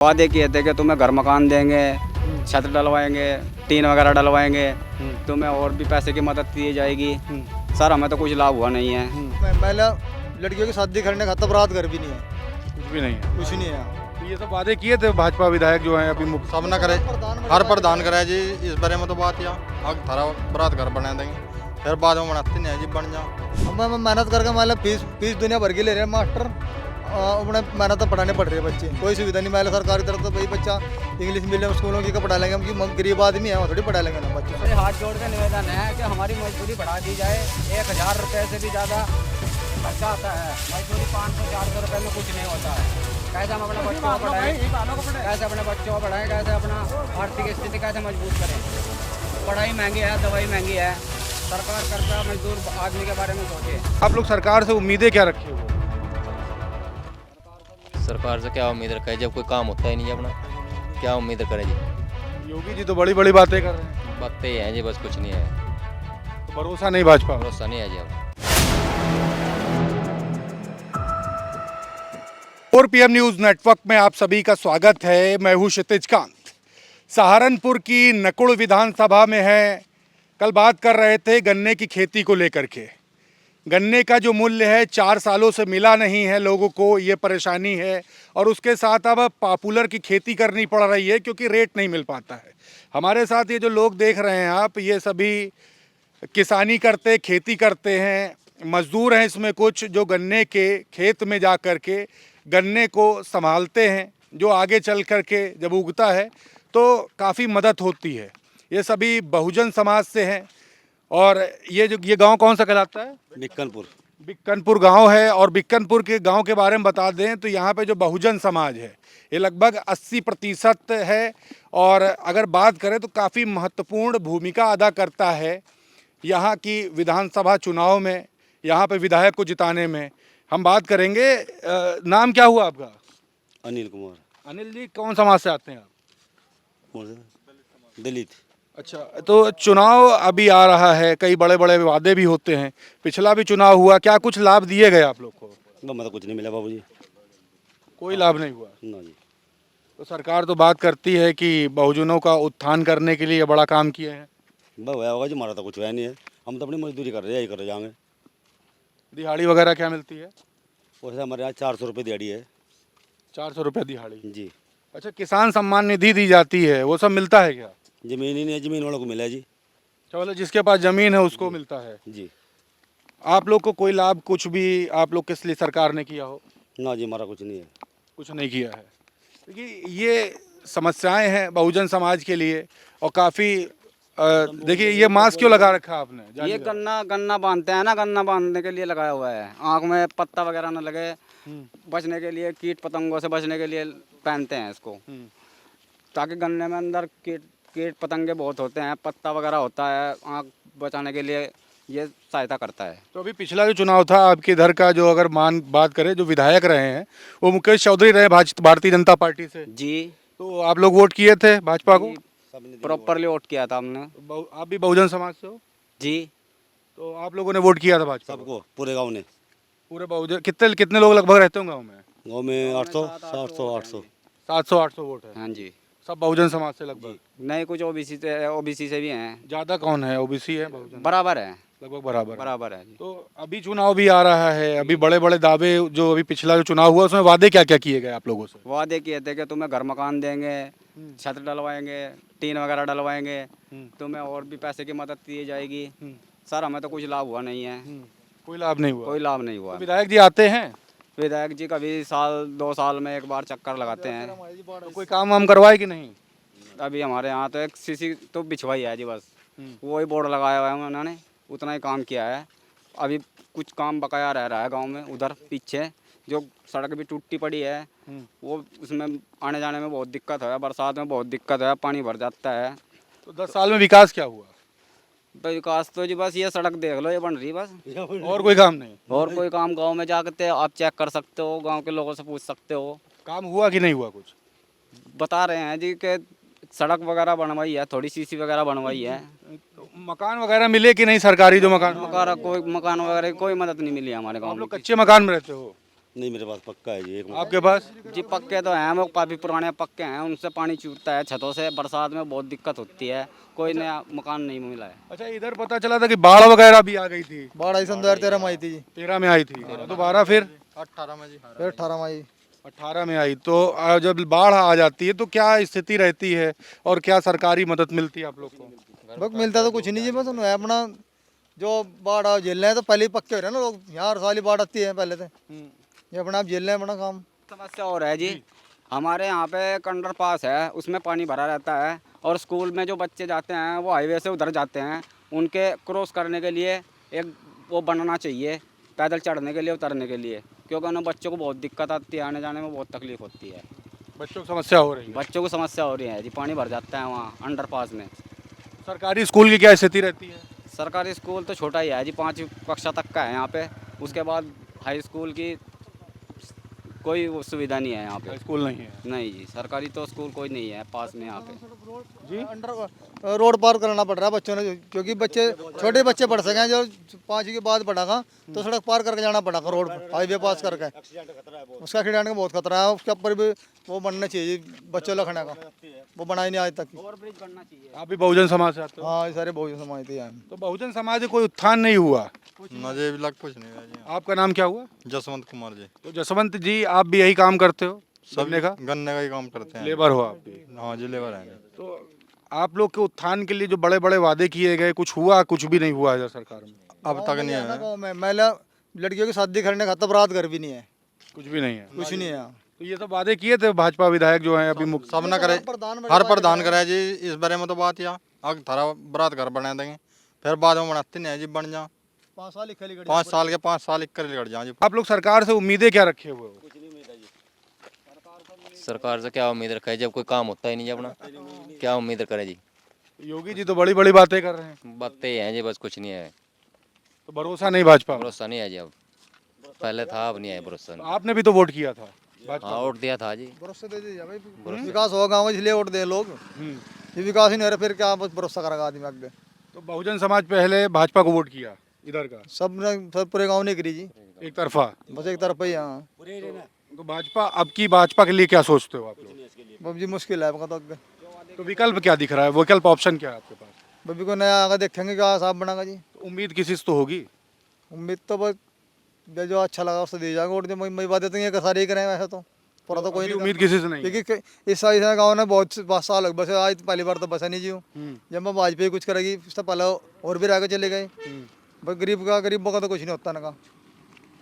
वादे किए थे कि तुम्हें घर मकान देंगे, छत डलवाएंगे, टीन वगैरह डलवाएंगे, तुम्हें और भी पैसे की मदद दी जाएगी। सर हमें तो कुछ लाभ हुआ नहीं है। महिला लड़कियों की शादी करने का बारात घर भी नहीं है, कुछ भी नहीं है। कुछ नहीं है। तो ये सब वादे किए थे भाजपा विधायक जो हैं अभी सब ना करे, हर प्रधान करे जी इस बारे में तो बात या अब थारा बरात घर बना देंगे, फिर बाद में बनाते नहीं है जी बन जा। हम मेहनत करके मतलब फीस दुनिया भर की ले रहे हैं मास्टर, उन्हें मेहनत तो पढ़ाने पड़ रही है बच्चे, कोई सुविधा नहीं। महिला सरकार की तरफ तो भाई बच्चा इंग्लिश मीडियम स्कूलों की का पढ़ा लेंगे, हम गरीब आदमी है, वहाँ थोड़ी पढ़ा लेंगे ना बच्चे। मेरे हाथ जोड़ के निवेदन है कि हमारी मजदूरी बढ़ा दी जाए। 1000 रुपये से भी ज़्यादा खर्चा आता है, मजदूरी 500-400 रुपये में कुछ नहीं होता है। कैसे हम अपने बच्चों को पढ़ाएं, कैसे अपने बच्चों को पढ़ाएं, कैसे अपना आर्थिक स्थिति कैसे मजबूत करें। पढ़ाई महंगी है, दवाई महंगी है, सरकार कर्जा मजदूर आदमी के बारे में सोचे। आप लोग सरकार से उम्मीदें क्या रखे हो? सरकार से क्या उम्मीद रखा है जब कोई काम होता ही नहीं है अपना, क्या उम्मीद करें जी। योगी जी तो बड़ी बड़ी बातें कर रहे हैं, बातें ही हैं जी, बस कुछ नहीं है, तो भरोसा नहीं भाजपा पर। भरोसा नहीं है जी अब। 4PM न्यूज नेटवर्क में आप सभी का स्वागत है। मैं हूं क्षितिज कांत। सहारनपुर की नकुड़ विधानसभा में है। कल बात कर रहे थे गन्ने की खेती को लेकर के। गन्ने का जो मूल्य है 4 सालों से मिला नहीं है लोगों को, ये परेशानी है। और उसके साथ अब पॉपुलर की खेती करनी पड़ रही है क्योंकि रेट नहीं मिल पाता है। हमारे साथ ये जो लोग देख रहे हैं आप, ये सभी किसानी करते, खेती करते हैं, मजदूर हैं इसमें कुछ जो गन्ने के खेत में जा कर के गन्ने को संभालते हैं, जो आगे चल कर के जब उगता है तो काफ़ी मदद होती है। ये सभी बहुजन समाज से हैं। और ये गांव कौन सा कहलाता है? बिक्कनपुर गांव है। और बिक्कनपुर के गांव के बारे में बता दें तो यहाँ पे जो बहुजन समाज है ये लगभग 80% है। और अगर बात करें तो काफ़ी महत्वपूर्ण भूमिका अदा करता है यहाँ की विधानसभा चुनाव में, यहाँ पे विधायक को जिताने में। हम बात करेंगे। नाम क्या हुआ आपका? अनिल कुमार। अनिल जी, कौन समाज से आते हैं आप? कौन सा? दलित। अच्छा, तो चुनाव अभी आ रहा है, कई बड़े बड़े वादे भी होते हैं। पिछला भी चुनाव हुआ, क्या कुछ लाभ दिए गए आप लोग को? मतलब कुछ नहीं मिला बाबूजी, कोई लाभ नहीं हुआ ना जी। तो सरकार तो बात करती है कि बहुजनों का उत्थान करने के लिए बड़ा काम किए हैं। बस हुआ होगा जी, हमारा तो कुछ हुआ नहीं है, हम तो अपनी मजदूरी कर रहे हैं, यही कर जाएंगे। दिहाड़ी वगैरह क्या मिलती है? वैसे हमारे यहाँ 400 रुपये दिहाड़ी है 400 रुपये दिहाड़ी। जी। अच्छा, किसान सम्मान निधि दी जाती है, वो सब मिलता है क्या? जमीन ही नहीं है, जमीन वालों को मिला है जी। चलो, जिसके पास जमीन है उसको मिलता है जी। आप लोग को कोई लाभ कुछ भी आप लोग किस लिए सरकार ने किया हो? ना जी, हमारा कुछ नहीं है। कुछ नहीं किया है। देखिए, ये समस्याएं हैं बहुजन समाज के लिए। और काफ़ी देखिए, ये मास्क क्यों लगा रखा है आपने? ये गन्ना बांधते हैं ना, गन्ना बांधने के लिए लगाया हुआ है। आँख में पत्ता वगैरह ना लगे, बचने के लिए, कीट पतंगों से बचने के लिए पहनते हैं इसको, ताकि गन्ने में अंदर कीट पतंगे बहुत होते हैं, पत्ता वगैरह होता है, आँख बचाने के लिए ये सहायता करता है। तो अभी पिछला जो चुनाव था आपके इधर का, जो अगर बात करें, जो विधायक रहे हैं वो मुकेश चौधरी रहे भारतीय जनता पार्टी से जी। तो आप लोग वोट किए थे भाजपा को? प्रॉपरली वोट किया था हमने। आप भी बहुजन समाज से हो? जी। तो आप लोगों ने वोट किया था भाजपा को? सबको, पूरे गाँव ने। पूरे बहुजन कितने लोग लगभग रहते होंगे गाँव में? गाँव में 800, 700, 700-800 वोट है। हाँ जी। सब बहुजन समाज से लगभग? नहीं, कुछ ओबीसी से भी हैं। ज़्यादा कौन है, ओबीसी है बहुजन? बराबर है, लगभग बराबर है जी। तो अभी चुनाव भी आ रहा है, अभी बड़े बड़े दावे, जो अभी पिछला जो चुनाव हुआ उसमें वादे क्या क्या किए गए आप लोगों से? वादे किए थे कि तुम्हें घर मकान देंगे, छत डलवाएंगे, टीन वगैरह डलवाएंगे, तुम्हें और भी पैसे की मदद दी जाएगी। सर हमें तो कुछ लाभ हुआ नहीं है। कोई लाभ नहीं हुआ? कोई लाभ नहीं हुआ। तो विधायक जी आते हैं? विधायक जी कभी 2 साल में एक बार चक्कर लगाते हैं। तो कोई काम वाम करवाए कि नहीं? अभी हमारे यहाँ तो एक सीसी तो बिछवाई है जी, बस वही बोर्ड लगाया हुआ है उन्होंने, उतना ही काम किया है। अभी कुछ काम बकाया रह रहा है गांव में, उधर पीछे जो सड़क भी टूटी पड़ी है, वो उसमें आने जाने में बहुत दिक्कत है, बरसात में बहुत दिक्कत है, पानी भर जाता है। तो 10 साल में विकास क्या हुआ? तो विकास तो जी बस ये सड़क देख लो, ये बन रही बस, और कोई काम नहीं? और कोई काम गांव में जाकर आप चेक कर सकते हो, गांव के लोगों से पूछ सकते हो। काम हुआ कि नहीं हुआ कुछ? बता रहे हैं जी कि सड़क वगैरह बनवाई है, थोड़ी सीसी वगैरह बनवाई है। तो मकान वगैरह मिले कि नहीं? सरकारी जो मकान कोई मकान वगैरह की कोई मदद नहीं मिली हमारे गाँव आप में। लोग कच्चे मकान में रहते हो? नहीं मेरे पास पक्का है जी एक आपके पास? जी पक्के तो हैं, वो काफ़ी पुराने पक्के हैं, उनसे पानी चूता है छतों से, बरसात में बहुत दिक्कत होती है, कोई नया मकान नहीं मिला है। अच्छा, इधर पता चला था कि बाढ़ वगैरह भी आ गई थी, बाढ़ आई सन 2013 में आई थी जी, 13 में आई थी, दोबारा फिर 18 में जी। फिर 18 में आई। 18 में आई। तो जब बाढ़ आ जाती है तो क्या स्थिति रहती है और क्या सरकारी मदद मिलती है आप लोग को? बस मिलता तो कुछ नहीं जी, बस उन्हें अपना जो बाढ़ आ झेल रहे हैं तो पहले ही पक्के हो रहे हैं ना लोग, यहाँ हर साल ही बाढ़ आती है पहले से, ये अपना आप झेल रहे हैं अपना काम। समस्या और है जी, हमारे यहाँ पे कंडर पास है, उसमें पानी भरा रहता है, और स्कूल में जो बच्चे जाते हैं वो हाईवे से उधर जाते हैं, उनके क्रॉस करने के लिए एक वो बनाना चाहिए, पैदल चढ़ने के लिए, उतरने के लिए, क्योंकि उन बच्चों को बहुत दिक्कत आती है, आने जाने में बहुत तकलीफ होती है। बच्चों को समस्या हो रही है? बच्चों को समस्या हो रही है जी, पानी भर जाता है वहाँ अंडर पास में। सरकारी स्कूल की क्या स्थिति रहती है? सरकारी स्कूल तो छोटा ही है जी, 5वीं कक्षा तक का है यहाँ पे, उसके बाद हाई स्कूल की कोई वो सुविधा नहीं है यहाँ पे। स्कूल नहीं है? नहीं जी, सरकारी तो स्कूल कोई नहीं है पास में यहाँ पे। जी अंडर रोड पार करना पड़ रहा है बच्चों ने, क्योंकि बच्चे छोटे बच्चे पढ़ सकें, जो 5वीं के बाद पढ़ागा तो सड़क पार करके जाना पड़ेगा, रोड हाईवे पास करके, उसका एक्सीडेंट का बहुत खतरा है, उसके ऊपर भी वो बनना चाहिए बच्चों लखने का, वो बना ही नहीं आज तक। ओवर ब्रिज बनना चाहिए। आप भी बहुजन समाज से आते हो? हाँ ये सारे बहुजन समाज थे यहाँ। तो बहुजन समाज में कोई उत्थान नहीं हुआ? मुझे अभी लग कुछ नहीं है जी। आपका नाम क्या हुआ? जसवंत कुमार जी। तो जसवंत जी, आप भी यही काम करते हो? सब गन्ने का ही काम करते हैं। लेबर हो आप भी? हाँ जी लेबर हैं। तो आप लोग के उत्थान के लिए जो बड़े बड़े वादे किए गए, कुछ हुआ? कुछ भी नहीं हुआ है सरकार में? अब तक नहीं है। गाँव में महिला लड़कियों की शादी करने का तो रात घर भी नहीं है, कुछ भी नहीं है? कुछ नहीं है यहाँ। तो ये सब वादे किए थे भाजपा विधायक जो हैं अभी मुख्य? सब ना करे, हर प्रधान करे जी इस बारे में तो बात या अग थारा बरात घर बना देंगे, फिर बाद में बनाते नहीं है जी, बन जा 5 साल 5 साल इक्कर लड़ जाए जी। आप लोग सरकार से उम्मीदें क्या रखे हुए हो? सरकार से क्या उम्मीद रखा है जब कोई काम होता ही नहीं जी अपना, क्या उम्मीद करें जी? योगी जी तो बड़ी बड़ी बातें कर रहे हैं, बातें हैं जी, बस कुछ नहीं है, तो भरोसा नहीं भाजपा में? भरोसा नहीं है जी अब, पहले था अब नहीं है भरोसा। तो आपने भी तो वोट किया था भाजपा? हाँ वोट दिया था जी। भरोसा दे दीजिए भाई, विकास होगा गाँव में इसलिए वोट दे लोग, ये विकास ही नहीं हो रहा फिर क्या भरोसा करेगा आदमी आगे। तो बहुजन समाज पहले भाजपा को वोट किया इधर का? सब पूरे गाँव ने करी जी, एक तरफा? बस एक तरफ ही। हाँ तो भाजपा, अब की भाजपा के लिए क्या सोचते हो आप लोग? बब जी मुश्किल है आपका तो आगे, तो विकल्प क्या दिख रहा है? विकल्प ऑप्शन क्या है आपके पास? बबी को नया आगे देखेंगे क्या साहब बनेगा जी। तो उम्मीद किसी से तो होगी? उम्मीद तो बस जो अच्छा लगा उससे दे जाएगा वोट, जो मई बात देते हैं सारे ही करें वैसे तो पूरा तो कोई अभी नहीं। उम्मीद किसी से नहीं है? क्योंकि इस गाँव ने बहुत साल लग बसे, आज पहली बार तो बसा नहीं जी हूँ। जब मैं वाजपेयी कुछ करेगी उससे पहले और भी रह के चले गए, बस गरीबों का तो कुछ नहीं होता ना।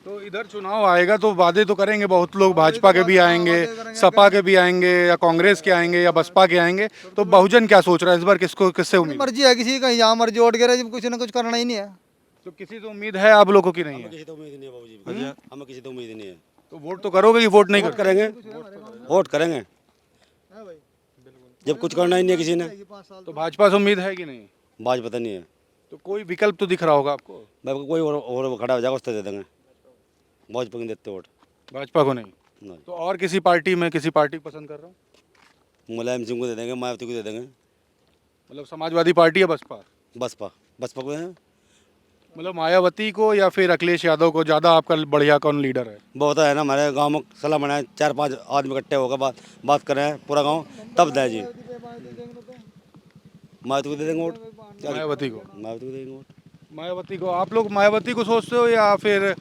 तो इधर चुनाव आएगा तो वादे तो करेंगे बहुत लोग, भाजपा के भी आएंगे, सपा के भी आएंगे, या कांग्रेस के आएंगे, या बसपा के आएंगे, तो बहुजन क्या सोच रहा है इस बार? किससे उम्मीद? मर्जी है किसी का, यहाँ मर्जी वोट गिरे कुछ ना कुछ करना ही नहीं है। तो किसी से उम्मीद है आप लोगों की नहीं है? किसी तो उम्मीद नहीं है बाबूजी, हमें किसी तो उम्मीद नहीं है। तो वोट तो करोगे कि वोट नहीं करेंगे, वोट करेंगे जब कुछ करना ही नहीं है किसी ने। तो भाजपा से उम्मीद है कि नहीं? बाज पता नहीं है, तो कोई विकल्प तो दिख रहा होगा आपको? भाई कोई और खड़ा हो जाएगा उससे दे देंगे, भाजपा को नहीं देते वोट। भाजपा को नहीं? नहीं, तो और किसी पार्टी में, किसी पार्टी पसंद कर रहा हूँ? मुलायम सिंह को दे देंगे, मायावती को दे देंगे। मतलब समाजवादी पार्टी या बसपा? बसपा को है, मतलब मायावती को या फिर अखिलेश यादव को? ज़्यादा आपका बढ़िया कौन लीडर है? बहुत है ना हमारे गांव में सलाह बनाए, 4-5 आदमी इकट्ठे होकर बात कर रहे हैं पूरा गांव, तब दे जी। मायावती को दे देंगे वोट। मायावती को? मायावती को देंगे वोट। मायावती को? आप लोग मायावती को सोचते हो या फिर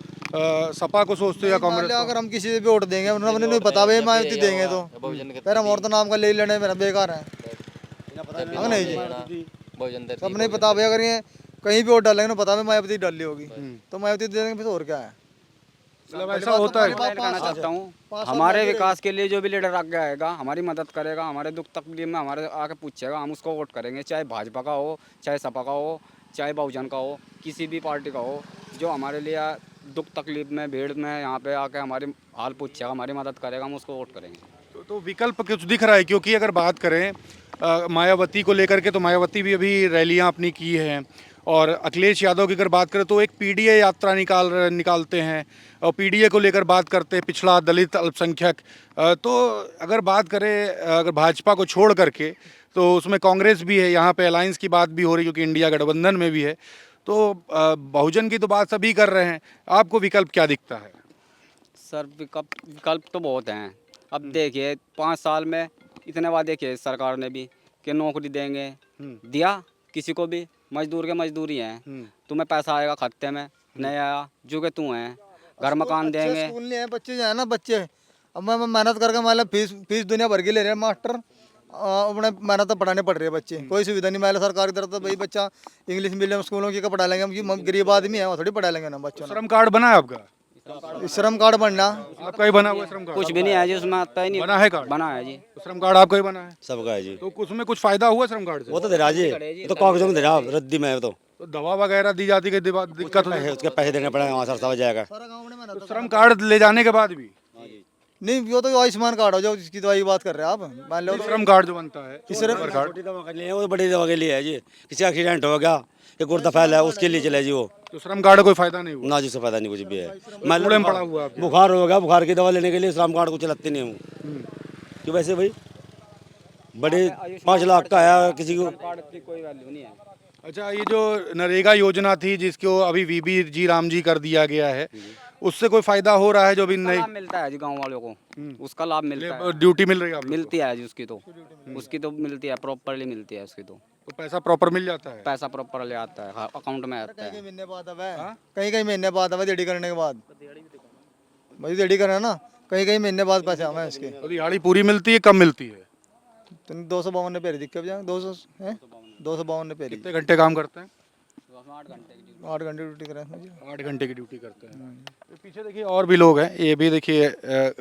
सपा को सोचते हो या कांग्रेस को? अगर हम किसी से भी वोट देंगे उन्होंने नहीं पता भाई मायावती देंगे तो फिर हम और तो नाम का ले लेने मेरा बेकार है। नहीं जी, बहुजन सब नहीं पता भाई, अगर ये कहीं भी वोट डालेंगे ना पता है मायावती डाली होगी तो मायावती दे देंगे, फिर और क्या है। मतलब ऐसा होता है? कहना चाहता हूँ, हमारे विकास के लिए जो भी लीडर आगे आएगा, हमारी मदद करेगा, हमारे दुख तकलीफ में हमारे आके पूछेगा, हम उसको वोट करेंगे, चाहे भाजपा का हो, चाहे सपा का हो, चाहे बहुजन का हो, किसी भी पार्टी का हो, जो हमारे लिए दुख तकलीफ में भीड़ में यहाँ पे आके हमारी हाल पूछेगा, हमारी मदद करेगा, हम उसको वोट करेंगे। तो विकल्प कुछ दिख रहा है? क्योंकि अगर बात करें मायावती को लेकर के, तो मायावती भी अभी रैलियां अपनी की हैं, और अखिलेश यादव की अगर बात करें तो एक पीडीए यात्रा निकालते हैं, और पीडीए को लेकर बात करते हैं, पिछड़ा, दलित, अल्पसंख्यक। तो अगर बात करें अगर भाजपा को छोड़ करके, तो उसमें कांग्रेस भी है, यहाँ पे अलायंस की बात भी हो रही है क्योंकि इंडिया गठबंधन में भी है। तो बहुजन की तो बात सभी कर रहे हैं, आपको विकल्प क्या दिखता है? सर विकल्प तो बहुत हैं। अब देखिए 5 साल में इतने वादे किए सरकार ने भी कि नौकरी देंगे, दिया किसी को भी? मजदूर के मजदूरी हैं। तुम्हें पैसा आएगा खाते में, नहीं आया जो कि तू है, घर मकान अच्छे देंगे। स्कूल नहीं है, बच्चे जो है ना बच्चे, अब मैं मेहनत करके मतलब फीस दुनिया भर की ले रहे हैं मास्टर, अपने मेहनत तो पढ़ाने पड़ रही है बच्चे, कोई सुविधा नहीं। मतलब सरकार की तरफ तो भाई बच्चा इंग्लिश मीडियम स्कूलों की का पढ़ा लेंगे हम, क्योंकि गरीब आदमी है वो थोड़ी पढ़ा लेंगे ना बच्चों श्रम कार्ड बना है आपका? ने। श्रम कार्ड बनना आपका ही बना हुआ है श्रम कार्ड? कुछ भी नहीं है जी उसमें, आता ही नहीं। बना है कार्ड? बना है जी। तो श्रम कार्ड आपका ही बना है? सबका है जी। तो उसमें कुछ फायदा हुआ श्रम कार्ड से? वो तो दे रहा जी, ये तो कागजों में दे रहा, रद्दी में है वो तो दवा वगैरह दी जाती है, दिक्कत हो पैसे, उसके पैसे देने पड़ेंगे, वहाँ सर जाएगा। सारा गाँव ने तो मेहनत श्रम कार्ड ले जाने के बाद भी? नहीं, वो तो आयुष्मान कार्ड हो जाओ, जिसकी दवाई की बात कर रहे हैं आप, मान लो। श्रम कार्ड जो बनता है छोटी दवा के लिए, वो बड़ी दवा के लिए है जी। किसी एक्सीडेंट हो गया, एक गुर्दा फैला है, उसके लिए चले जी वो। तो श्रम कार्ड कोई फायदा नहीं हुआ? ना जी, से फायदा नहीं कुछ भी है। कूड़े में पड़ा हुआ है आपके? बुखार हो गया, बुखार की दवा लेने के लिए श्रम कार्ड को चलाते नहीं हूँ कि वैसे भाई बड़े 5 लाख का आया किसी को। कार्ड की कोई वैल्यू नहीं है। अच्छा, ये जो नरेगा योजना थी जिसको अभी वीबी जी राम जी कर दिया गया है, उससे कोई फायदा हो रहा है जो अभी नहीं? लाभ मिलता है जी गांव वालों को, उसका लाभ मिलता है। ड्यूटी मिल रही है आपको? मिलती है जी उसकी तो मिलती है, प्रॉपरली मिलती है उसकी तो पैसा प्रॉपर मिल जाता है? पैसा प्रॉपरली आता है, अकाउंट में आता है। कहीं महीने बाद अब है, कहीं महीने बाद अब डेढ़ी करने के बाद भाई डेढ़ी करना ना, कहीं महीने बाद पैसे हमें इसके। तो दिहाड़ी पूरी मिलती है, कम मिलती है? तो 252 ने पेरी दिक्कत जाए, 200 है, 252 ने पेरी। कितने घंटे काम करते हैं? 8 घंटे ड्यूटी करें जी। 8 घंटे की ड्यूटी करते हैं। तो पीछे देखिए और भी लोग हैं, ये भी देखिए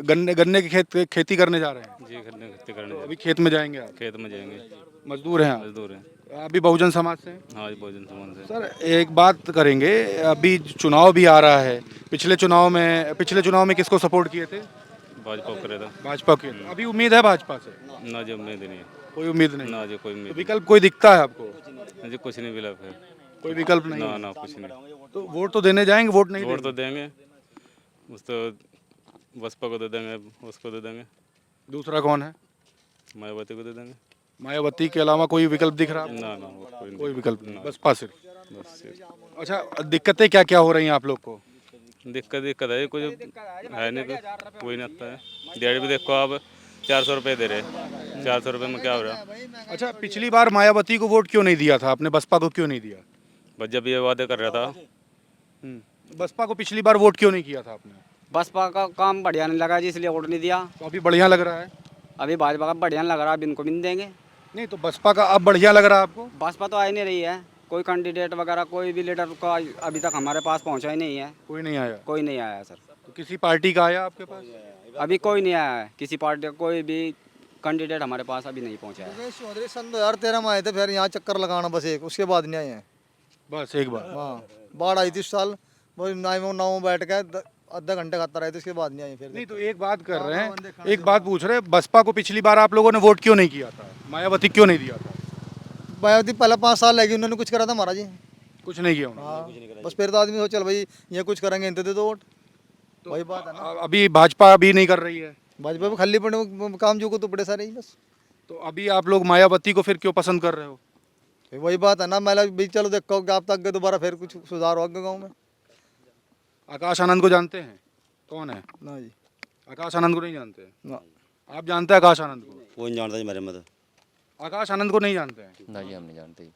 गन्ने की खेती करने जा रहे हैं। जी गन्ने खेती करने अभी खेत में जाएंगे आप? खेत में जाएंगे, मजदूर हैं आप? मजदूर हैं। अभी बहुजन समाज से हैं? हाँ जी, भोजन सामान से। सर एक बात करेंगे, अभी चुनाव भी आ रहा है, पिछले चुनाव में किसको सपोर्ट किए थे? भाजपा को करे था। भाजपा के। अभी उम्मीद है भाजपा से? ना जी, उम्मीद ही नहीं है। कोई उम्मीद नहीं? ना जी, कोई तो उम्मीद विकल्प कोई दिखता है आपको? नहीं जी, कुछ नहीं मिला फिर। कोई विकल्प नहीं? ना ना, कुछ नहीं। तो वोट तो देने जाएंगे? वोट नहीं वोट तो देंगे? देंगे, उस तो बसपा को दे देंगे, उसको दे देंगे। दूसरा कौन है? मायावती को दे देंगे। मायावती के अलावा कोई विकल्प दिख रहा है? ना ना, वो कोई विकल्प नहीं, ना। बसपा सिर्फ। बस सिर्फ। अच्छा, दिक्कतें क्या क्या हो रही हैं आप लोग को? दिक्कत है, कुछ है नहीं, तो कोई नहीं आता है। दिहाड़ी भी देखो आप 400 रुपये दे रहे, 400 रुपये में क्या हो रहा है? अच्छा, पिछली बार मायावती को वोट क्यों नहीं दिया था आपने, बसपा को क्यों नहीं दिया? बस जब ये वादे कर रहा था, बसपा को पिछली बार वोट क्यों नहीं किया था आपने? बसपा का काम बढ़िया नहीं लगा जी, इसलिए वोट नहीं दिया। तो अभी बढ़िया लग रहा है? अभी भाजपा का बढ़िया नहीं लग रहा, अब इनको भी नहीं देंगे। नहीं, तो बसपा का अब बढ़िया लग रहा है आपको? बसपा तो आ ही नहीं रही है, कोई कैंडिडेट वगैरह कोई भी लीडर का अभी तक हमारे पास पहुंचा ही नहीं है। कोई नहीं आया? कोई नहीं आया सर, तो किसी पार्टी का आया आपके पास? अभी कोई नहीं आया है, किसी पार्टी का कोई भी कैंडिडेट हमारे पास अभी नहीं पहुंचा है। योगेश चौधरी सन 2013 में आए थे, फिर यहाँ चक्कर लगाना बस एक, उसके बाद नहीं आए हैं। बस एक बार? हाँ, बाढ़ आई थी इस साल, वो नाव बैठ के आधा घंटे खाता रहे थे, उसके बाद नहीं आई फिर। नहीं, तो एक बात कर रहे हैं, एक बात पूछ रहे हैं, बसपा को पिछली बार आप लोगों ने वोट क्यों नहीं किया था? मायावती क्यों नहीं दिया था? मायावती पहले 5 साल लगी, उन्होंने कुछ करा था महाराज जी? कुछ नहीं किया उन्होंने। हाँ, बस फिर तो आदमी हो चल भाई ये कुछ करेंगे, इनते दे दो वोट, वही बात है ना। अभी भाजपा अभी नहीं कर रही है? भाजपा में खाली पड़े काम जो को तो बड़े सारे ही बस। तो अभी आप लोग मायावती को फिर क्यों पसंद कर रहे हो? फिर वही बात है ना, मैं भी चलो देखो आप तक दोबारा फिर कुछ सुधार होगा गाँव में। आकाश आनंद को जानते हैं? कौन है? ना जी, आकाश आनंद को नहीं जानते हैं? ना। आप जानते हैं आकाश आनंद को? वो नहीं जानता जी मेरे मत। आकाश आनंद को नहीं जानते हैं? ना जी, हम नहीं जानते।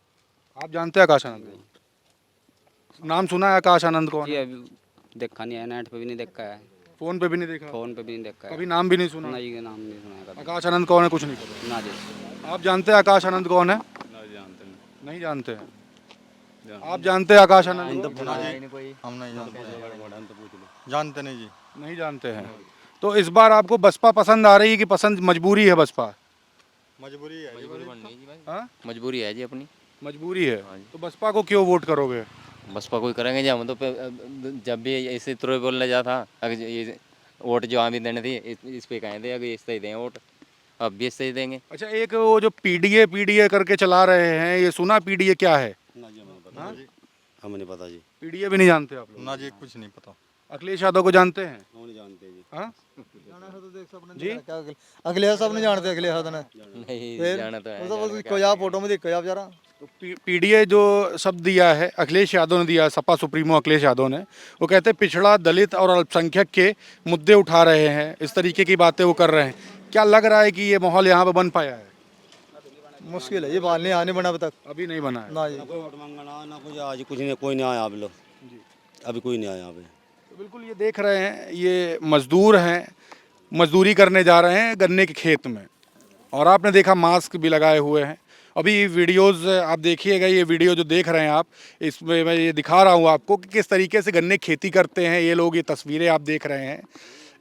आप जानते हैं आकाश आनंद को? नाम सुना है आकाश आनंद कौन जी है? अभी देखा नहीं है, नेट पे भी नहीं देखा है, फोन पे भी नहीं देखा? फोन पे भी नहीं देखा है। कभी नाम भी नहीं सुना? नहीं, ये नाम नहीं सुना है कभी। आकाश आनंद कौन है कुछ नहीं पता? ना जी। आप जानते हैं आकाश आनंद कौन है? ना जानते हैं। नहीं जानते हैं? आप जानते हैं आकाश आनंद को? हम नहीं जानते, जानते नहीं जी। नहीं जानते हैं? तो इस बार आपको बसपा पसंद आ रही है कि पसंद मजबूरी है बसपा? मजबूरी है। हाँ, मजबूरी है जी अपनी। मजबूरी है। तो बसपा को क्यों वोट करोगे? बसपा कोई करेंगे जी, हम तो जब भी ऐसे तुरंत बोलने जाता, अगर ये वोट जो हम भी देने थी इस पे कहें थे, अगर इस तरह दें वोट, अब भी इस तरह देंगे। अच्छा, एक वो जो पीडीए करके चला रहे हैं, ये सुना पीडीए क्या है? हमें नहीं पता जी। पीडीए भी नहीं जानते आप लोग? ना जी, कुछ नहीं पता। अखिलेश यादव को जानते हैं? हम नहीं जानते जी। हाँ जी, अगले सब नहीं जानते, अगले हाथ ने नहीं फिर जाना तो है, कोई आप फोटो में देखो आप जरा। पीडीए जो शब्द दिया है अखिलेश यादव ने दिया, सपा सुप्रीमो अखिलेश यादव ने, वो कहते हैं पिछड़ा, दलित और अल्पसंख्यक के मुद्दे उठा रहे हैं, इस तरीके की बातें वो कर रहे हैं। क्या लग रहा है कि ये माहौल यहाँ पे बन पाया है? मुश्किल है, ये बाल नहीं आने बना अभी तक। अभी नहीं बना है। ना जी, ना कोई वोट मांगना ना कुछ, आज कुछ नहीं, कोई नहीं आया अभी लोग, अभी कोई नहीं आया यहाँ पे। तो बिल्कुल ये देख रहे हैं, ये मजदूर हैं, मजदूरी करने जा रहे हैं गन्ने के खेत में, और आपने देखा मास्क भी लगाए हुए हैं। अभी वीडियोस आप देखिएगा, ये वीडियो जो देख रहे हैं आप, इसमें मैं ये दिखा रहा हूँ आपको कि किस तरीके से गन्ने खेती करते हैं ये लोग। ये तस्वीरें आप देख रहे हैं,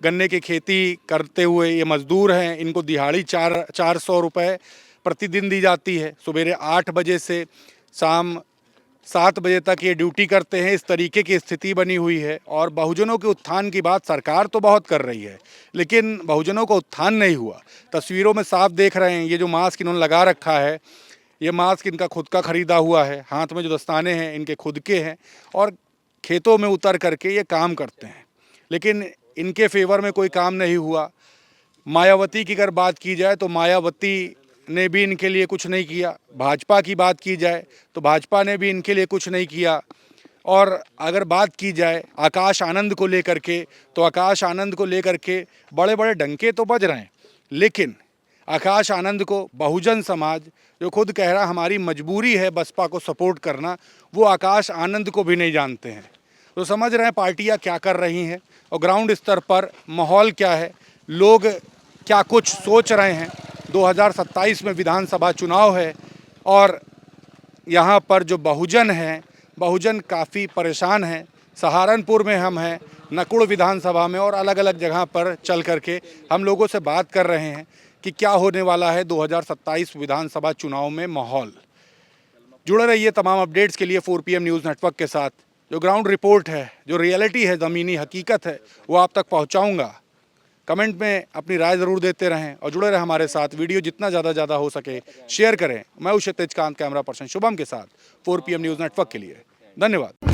गन्ने की खेती करते हुए ये मजदूर हैं। इनको दिहाड़ी 400 रुपये प्रतिदिन दी जाती है। सवेरे 8 बजे से शाम 7 बजे तक ये ड्यूटी करते हैं। इस तरीके की स्थिति बनी हुई है। और बहुजनों के उत्थान की बात सरकार तो बहुत कर रही है, लेकिन बहुजनों का उत्थान नहीं हुआ। तस्वीरों में साफ देख रहे हैं, ये जो मास्क इन्होंने लगा रखा है, ये मास्क इनका खुद का ख़रीदा हुआ है। हाथ में जो दस्ताने हैं इनके खुद के हैं, और खेतों में उतर करके ये काम करते हैं, लेकिन इनके फेवर में कोई काम नहीं हुआ। मायावती की अगर बात की जाए तो मायावती ने भी इनके लिए कुछ नहीं किया। भाजपा की बात की जाए तो भाजपा ने भी इनके लिए कुछ नहीं किया। और अगर बात की जाए आकाश आनंद को लेकर के, तो आकाश आनंद को लेकर के बड़े बड़े डंके तो बज रहे हैं, लेकिन आकाश आनंद को बहुजन समाज, जो खुद कह रहा हमारी मजबूरी है बसपा को सपोर्ट करना, वो आकाश आनंद को भी नहीं जानते हैं। तो समझ रहे हैं पार्टियां क्या कर रही हैं और ग्राउंड स्तर पर माहौल क्या है, लोग क्या कुछ सोच रहे हैं। 2027 में विधानसभा चुनाव है, और यहाँ पर जो बहुजन हैं, बहुजन काफ़ी परेशान हैं। सहारनपुर में हम हैं, नकुड़ विधानसभा में, और अलग अलग जगह पर चल करके हम लोगों से बात कर रहे हैं कि क्या होने वाला है 2027 विधानसभा चुनाव में माहौल। जुड़े रहिए तमाम अपडेट्स के लिए 4 PM न्यूज़ नेटवर्क के साथ। जो ग्राउंड रिपोर्ट है, जो रियलिटी है, ज़मीनी हकीकत है, वो आप तक पहुँचाऊँगा। कमेंट में अपनी राय ज़रूर देते रहें और जुड़े रहें हमारे साथ। वीडियो जितना ज़्यादा हो सके शेयर करें। मैं हूं क्षितिज कांत, कैमरा पर्सन शुभम के साथ 4 PM न्यूज़ नेटवर्क के लिए। धन्यवाद।